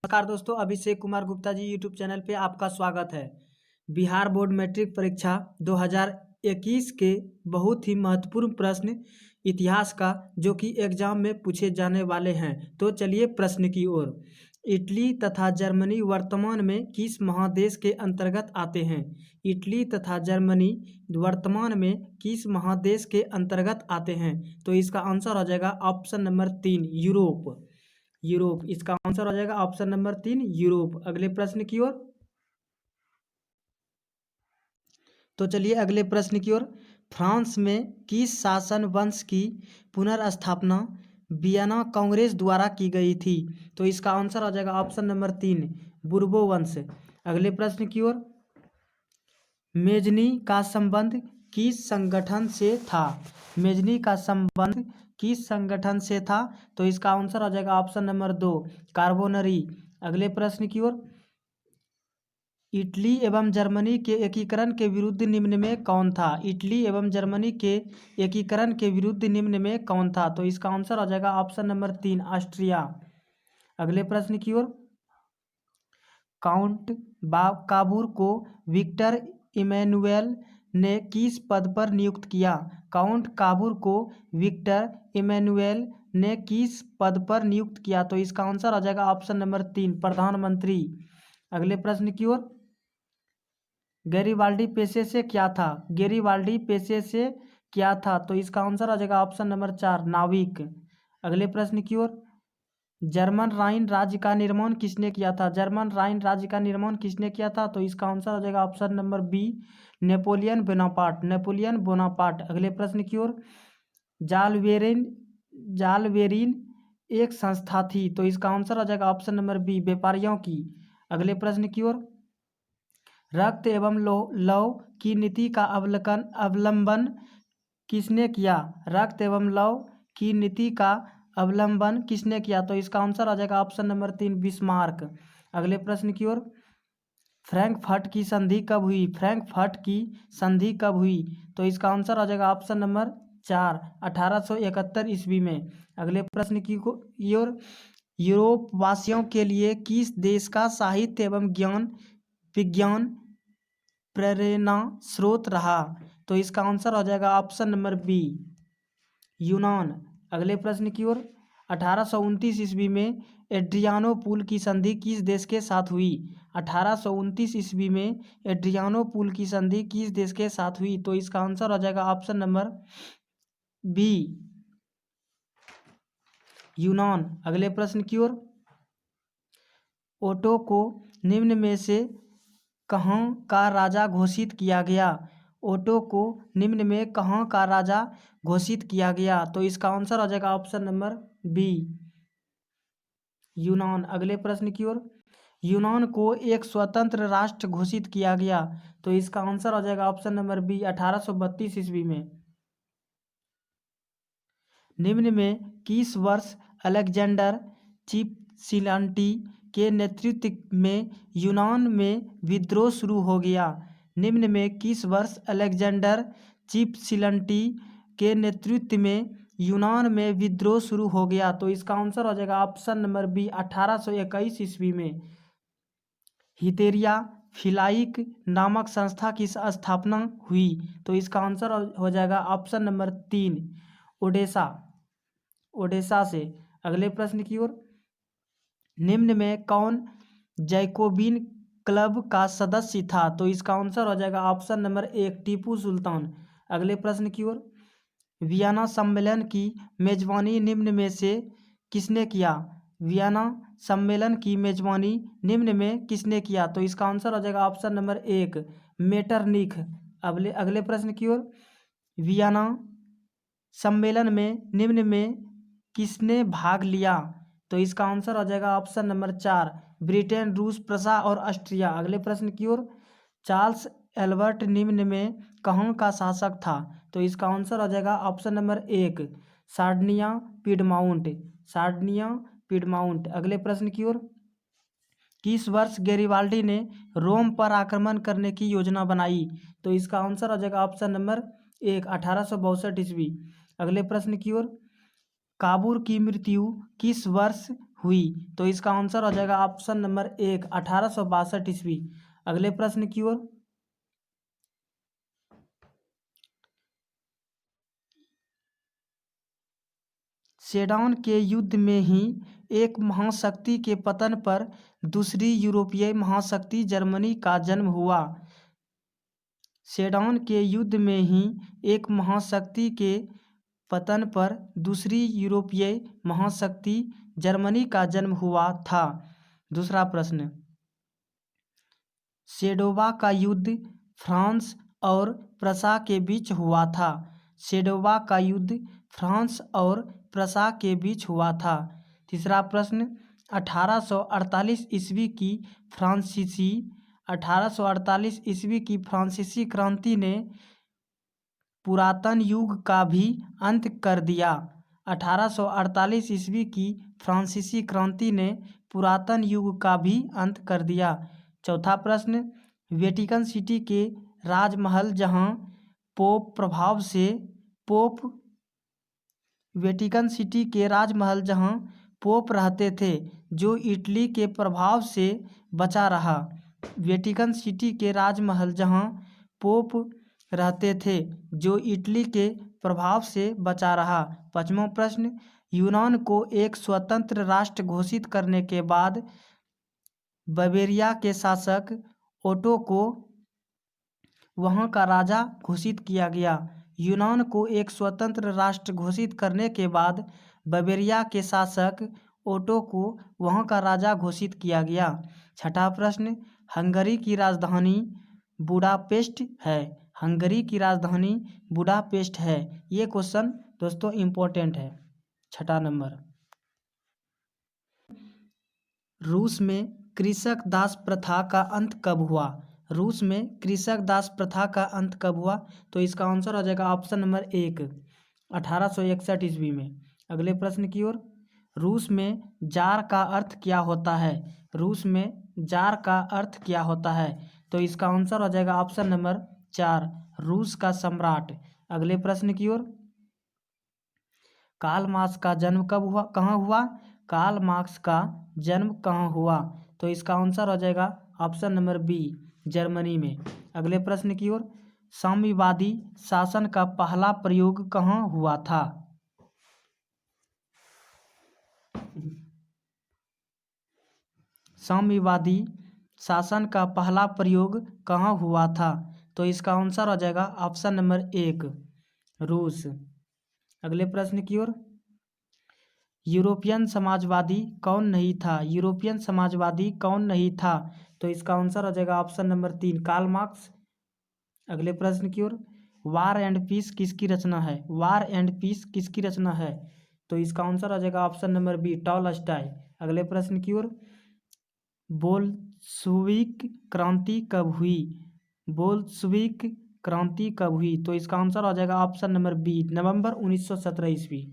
नमस्कार दोस्तों, Abhishek Kumar Gupta ji YouTube channel पे आपका स्वागत है। बिहार बोर्ड मैट्रिक परीक्षा 2021 के बहुत ही महत्वपूर्ण प्रश्न इतिहास का जो कि एग्जाम में पूछे जाने वाले हैं। तो चलिए प्रश्न की ओर। इटली तथा जर्मनी वर्तमान में किस महादेश के अंतर्गत आते हैं? इटली तथा जर्मनी वर्तमान में किस महादेश के अंतर्गत आते हैं? तो इसका आंसर हो जाएगा ऑप्शन नंबर 3, यूरोप। यूरोप इसका आंसर हो जाएगा ऑप्शन नंबर 3, यूरोप। अगले प्रश्न की ओर। तो चलिए अगले प्रश्न की ओर। फ्रांस में किस शासन वंश की पुनर्स्थापना वियना कांग्रेस द्वारा की गई थी? तो इसका आंसर हो जाएगा ऑप्शन नंबर 3, बुर्बो वंश। अगले प्रश्न की ओर। मेजनी का संबंध किस संगठन से था? मेजनी का संबंध किस संगठन से था? तो इसका आंसर हो जाएगा ऑप्शन नंबर 2, कार्बोनरी। अगले प्रश्न की ओर। इटली एवं जर्मनी के एकीकरण के विरुद्ध निम्न में कौन था? इटली एवं जर्मनी के एकीकरण के विरुद्ध निम्न में कौन था? तो इसका आंसर हो जाएगा ऑप्शन नंबर 3, ऑस्ट्रिया। अगले प्रश्न की ओर। काउंट काबूर को विक्टर इमैनुएल ने किस पद पर नियुक्त किया? काउंट काबूर को विक्टर इमैनुएल ने किस पद पर नियुक्त किया? तो इसका आंसर हो जाएगा ऑप्शन नंबर 3, प्रधानमंत्री। अगले प्रश्न की ओर। गैरीबाल्डी पेशे से क्या था? गैरीबाल्डी पेशे से क्या था? तो इसका आंसर आ जाएगा ऑप्शन नंबर 4, नाविक। अगले प्रश्न की ओर। जर्मन राइन राज्य का निर्माण किसने किया था? जर्मन राइन राज्य का निर्माण किसने किया था? तो इसका आंसर आ जाएगा option number B, Napoleon Bonaparte. Napoleon Bonaparte. अगले प्रश्न की ओर। जालवेरिन जालवेरिन एक संस्था थी, तो इसका आंसर आ जाएगा ऑप्शन नंबर बी, व्यापारियों की। अगले प्रश्न की ओर। रक्त एवं लौ की नीति का अवलंबन किसने किया? रक्त एवं लौ की नीति का अवलंबन किसने किया? तो इसका आंसर आ जाएगा ऑप्शन नंबर 3, बिस्मार्क। अगले प्रश्न की ओर। फ्रैंकफर्ट की संधि कब हुई? फ्रैंकफर्ट की संधि कब हुई? तो इसका आंसर आ जाएगा ऑप्शन नंबर 4, 1871 ईस्वी में। अगले प्रश्न की ओर। यूरोप वासियों के लिए किस देश का साहित्य एवं विज्ञान प्रेरणा स्रोत रहा? तो इसका आंसर हो जाएगा ऑप्शन नंबर बी, यूनान। अगले प्रश्न की ओर। 1829 ईस्वी में एड्रियानोपुल की संधि किस देश के साथ हुई? 1829 ईस्वी में एड्रियानोपुल की संधि किस देश के साथ हुई? तो इसका आंसर हो जाएगा ऑप्शन नंबर बी, यूनान। अगले प्रश्न की ओर। ओटो को निम्न में से कहाँ का राजा घोषित किया गया? ओटो को निम्न में कहाँ का राजा घोषित किया गया? तो इसका आंसर हो जाएगा ऑप्शन नंबर बी, यूनान। अगले प्रश्न की ओर। यूनान को एक स्वतंत्र राष्ट्र घोषित किया गया, तो इसका आंसर हो जाएगा ऑप्शन नंबर बी, 1832 ईस्वी में। निम्न में किस वर्ष अलेक्जेंडर चिपसिलान्टी के नेतृत्व में यूनान में विद्रोह शुरू हो गया? निम्न में किस वर्ष अलेक्जेंडर चिपसिलान्टी के नेतृत्व में यूनान में विद्रोह शुरू हो गया? तो इसका आंसर हो जाएगा ऑप्शन नंबर बी, 1821 ईस्वी में। हितेरिया फिलाइक नामक संस्था की स्थापना हुई? तो इसका आंसर हो जाएगा ऑप्शन नंबर 3, ओडेसा से। अगले प्रश्न की ओर। निम्न में कौन जैकोबिन क्लब का सदस्य था? तो इसका आंसर हो जाएगा ऑप्शन नंबर 1, टीपू सुल्तान। अगले प्रश्न की ओर। वियना सम्मेलन की मेजबानी निम्न में से किसने किया? वियना सम्मेलन की मेजबानी निम्न में किसने किया? तो इसका आंसर हो जाएगा ऑप्शन नंबर 1, मेटरनिख। अगले प्रश्न की ओर। वियना सम्मेलन में निम्न में किसने भाग लिया? तो इसका आंसर हो जाएगा ऑप्शन नंबर 4, ब्रिटेन, रूस, प्रसा और ऑस्ट्रिया। अगले प्रश्न की ओर। चार्ल्स एल्बर्ट निम्न में कहाँ का शासक था? तो इसका आंसर हो जाएगा option number 1, Sardinia Piedmont. Sardinia Piedmont. अगले प्रश्न की ओर। किस वर्ष गैरिबाल्डी ने रोम पर आक्रमण करने की योजना बनाई? तो इसका आंसर हो जाएगा ऑप्शन नंबर 1, 1862 ईस्वी। अगले प्रश्न की ओर। काबूर की मृत्यु किस वर्ष हुई? तो इसका आंसर हो जाएगा ऑप्शन नंबर 1, 1862 ईस्वी। अगले प्रश्न की ओर। सेडान के युद्ध में ही एक महाशक्ति के पतन पर दूसरी यूरोपीय महाशक्ति जर्मनी का जन्म हुआ। सेडान के युद्ध में ही एक महाशक्ति के पतन पर दूसरी यूरोपीय महाशक्ति जर्मनी का जन्म हुआ था। दूसरा प्रश्न, सेडोवा का युद्ध फ्रांस और प्रशा के बीच हुआ था। सेडोवा का युद्ध फ्रांस और प्रशा के बीच हुआ था। तीसरा प्रश्न, 1848 ईस्वी की फ्रांसीसी 1848 ईस्वी की फ्रांसीसी क्रांति ने पुरातन युग का भी अंत कर दिया। 1848 ईस्वी की फ्रांसीसी क्रांति ने पुरातन युग का भी अंत कर दिया। चौथा प्रश्न, वेटिकन सिटी के राजमहल जहां वेटिकन सिटी के राजमहल जहां पोप रहते थे, जो इटली के प्रभाव से बचा रहा। वेटिकन सिटी के राजमहल जहां पोप रहते थे, जो इटली के प्रभाव से बचा रहा। पांचवां प्रश्न, यूनान को एक स्वतंत्र राष्ट्र घोषित करने के बाद बवेरिया के शासक ओटो को वहां का राजा घोषित किया गया। यूनान को एक स्वतंत्र राष्ट्र घोषित करने के बाद बवेरिया के शासक ओटो को वहां का राजा घोषित किया गया। छठा प्रश्न, हंगरी की राजधानी बुडापेस्ट है। हंगरी की राजधानी बुडापेस्ट है। ये क्वेश्चन दोस्तों इम्पोर्टेंट है। छठा नंबर, रूस में कृषक दास प्रथा का अंत कब हुआ? रूस में कृषक दास प्रथा का अंत कब हुआ? तो इसका आंसर हो जाएगा ऑप्शन नंबर 1, 1861 ईस्वी में। अगले प्रश्न की ओर। रूस में जार का अर्थ क्या होता है? रूस में जार का अर्थ क्या होता है? तो इसका आंसर हो जाएगा ऑप्शन नंबर 4, रूस का सम्राट। अगले प्रश्न की ओर। कार्ल मार्क्स का जन्म कहाँ हुआ? कार्ल मार्क्स का जन्म कहाँ हुआ? तो इसका आंसर हो जाएगा ऑप्शन नंबर बी, जर्मनी में। अगले प्रश्न की ओर। साम्यवादी शासन का पहला प्रयोग कहाँ हुआ था? साम्यवादी शासन का पहला प्रयोग कहाँ हुआ था? तो इसका आंसर हो जाएगा ऑप्शन नंबर 1, रूस। अगले प्रश्न की ओर। यूरोपियन समाजवादी कौन नहीं था? यूरोपियन समाजवादी कौन नहीं था? तो इसका आंसर हो जाएगा ऑप्शन नंबर 3, कार्ल मार्क्स। अगले प्रश्न की ओर। वार एंड पीस किसकी रचना है? वार एंड पीस किसकी रचना है? तो इसका आंसर हो जाएगा ऑप्शन नंबर बी, टॉलस्टॉय। अगले प्रश्न की ओर। बोल्शेविक क्रांति कब हुई? बोल्शेविक क्रांति कब हुई? तो इसका आंसर हो जाएगा ऑप्शन नंबर बी, नवंबर 1917 ईस्वी।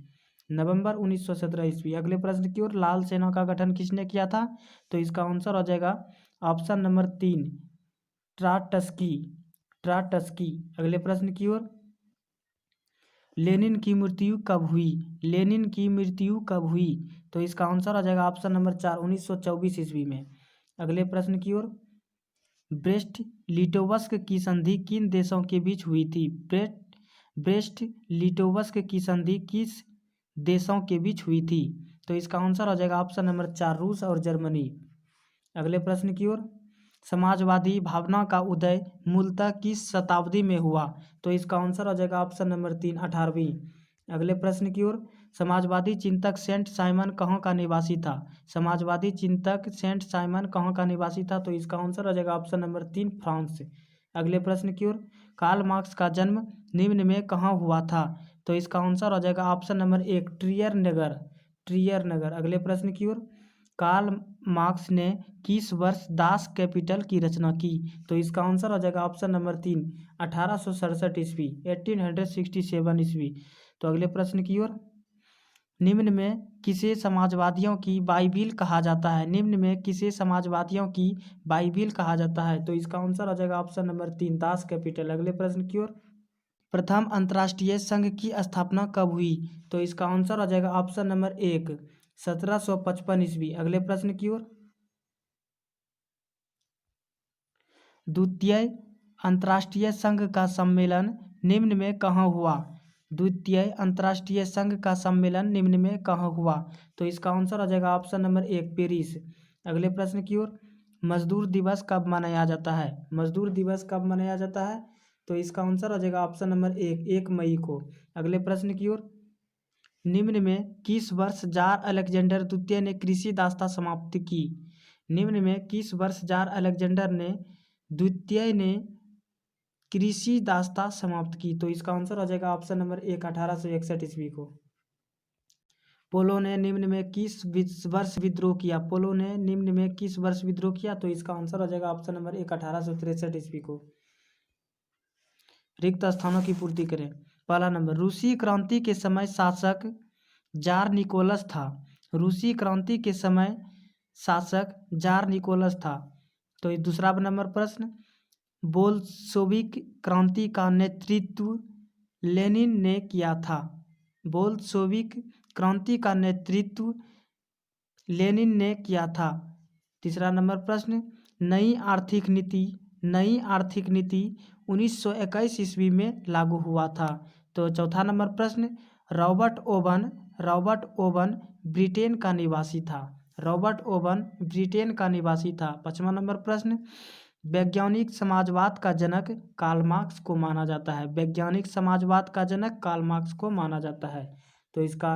नवंबर 1917 ईस्वी। अगले प्रश्न की ओर। लाल सेना का गठन किसने किया था? तो इसका आंसर हो जाएगा ऑप्शन नंबर 3, ट्राटस्की। ट्राटस्की। अगले प्रश्न की ओर। लेनिन की मृत्यु कब हुई? लेनिन की मृत्यु कब हुई? तो इसका आंसर हो जाएगा ऑप्शन नंबर 4, 1924 ईस्वी में। अगले प्रश्न की ओर। ब्रेस्ट लिटोवस्क की संधि किन देशों के बीच हुई थी? ब्रेस्ट लिटोवस्क की संधि किस देशों के बीच हुई थी? तो इसका आंसर हो जाएगा ऑप्शन नंबर 4, रूस और जर्मनी। अगले प्रश्न की ओर। समाजवादी भावना का उदय मूलतः किस शताब्दी में हुआ? तो इसका आंसर हो जाएगा ऑप्शन नंबर 3, 18वीं। अगले प्रश्न की ओर। समाजवादी चिंतक सेंट साइमन कहाँ का निवासी था? समाजवादी चिंतक सेंट साइमन कहाँ का निवासी था? तो इसका आंसर हो जाएगा ऑप्शन नंबर 3, फ्रांस। अगले प्रश्न की ओर। कार्ल मार्क्स का जन्म निम्न में कहाँ हुआ था? तो इसका आंसर हो जाएगा ऑप्शन नंबर 1, ट्रियर नगर। ट्रियर नगर। अगले प्रश्न की ओर। कार्ल मार्क्स ने किस वर्ष दास कैपिटल की रचना की? तो इसका आंसर हो जाएगा ऑप्शन नंबर 3, 1867 ईस्वी, 1867 ईस्वी। तो अगले प्रश्न की ओर। निम्न में किसे समाजवादियों की बाइबिल कहा जाता है? निम्न में किसे समाजवादियों की बाइबिल कहा जाता है? तो इसका आंसर हो जाएगा ऑप्शन नंबर 3, दास कैपिटल। अगले प्रश्न की ओर। प्रथम अंतर्राष्ट्रीय संघ की स्थापना कब हुई? तो इसका आंसर हो जाएगा ऑप्शन नंबर 1, 1755 ईस्वी। अगले प्रश्न की ओर। द्वितीय अंतर्राष्ट्रीय संघ का सम्मेलन निम्न में कहाँ हुआ? द्वितीय अंतर्राष्ट्रीय संघ का सम्मेलन निम्न में कहाँ हुआ? तो इसका आंसर आ जाएगा ऑप्शन नंबर 1, पेरिस। अगले प्रश्न की ओर। मजदूर दिवस कब मनाया जाता है? मजदूर दिवस कब मनाया जाता है? तो इसका आंसर आ जाएगा ऑप्शन नंबर 1, 1 मई को। अगले प्रश्न की ओर। निम्न में किस वर्ष जार अलेक्जेंडर द्वितीय ने कृषि दासता समाप्त की? निम्न में किस वर्ष जार अलेक्जेंडर ने द्वितीय ने कृषि दासता समाप्त की? तो इसका आंसर आ जाएगा ऑप्शन नंबर 1, 1861 ईस्वी को। पोलो ने निम्न में किस वर्ष विद्रोह किया? पोलो ने निम्न में किस वर्ष विद्रोह किया? तो इसका आंसर आ जाएगा ऑप्शन नंबर 1, 1863 ईस्वी को। रिक्त स्थानों की पूर्ति करें। पहला नंबर, रूसी क्रांति के समय शासक जार निकोलस था। रूसी क्रांति के समय शासक जार निकोलस था। तो दूसरा नंबर प्रश्न, बोल्शेविक क्रांति का नेतृत्व लेनिन ने किया था। बोल्शेविक क्रांति का नेतृत्व लेनिन ने किया था। तीसरा नंबर प्रश्न, नई आर्थिक नीति 1921 ईस्वी में लागू हुआ था। तो चौथा नंबर प्रश्न, रॉबर्ट ओवन ब्रिटेन का निवासी था। रॉबर्ट ओवन ब्रिटेन का निवासी था। पांचवा नंबर प्रश्न, वैज्ञानिक समाजवाद का जनक कार्ल मार्क्स को माना जाता है। वैज्ञानिक समाजवाद का जनक कार्ल मार्क्स को माना जाता है। तो इसका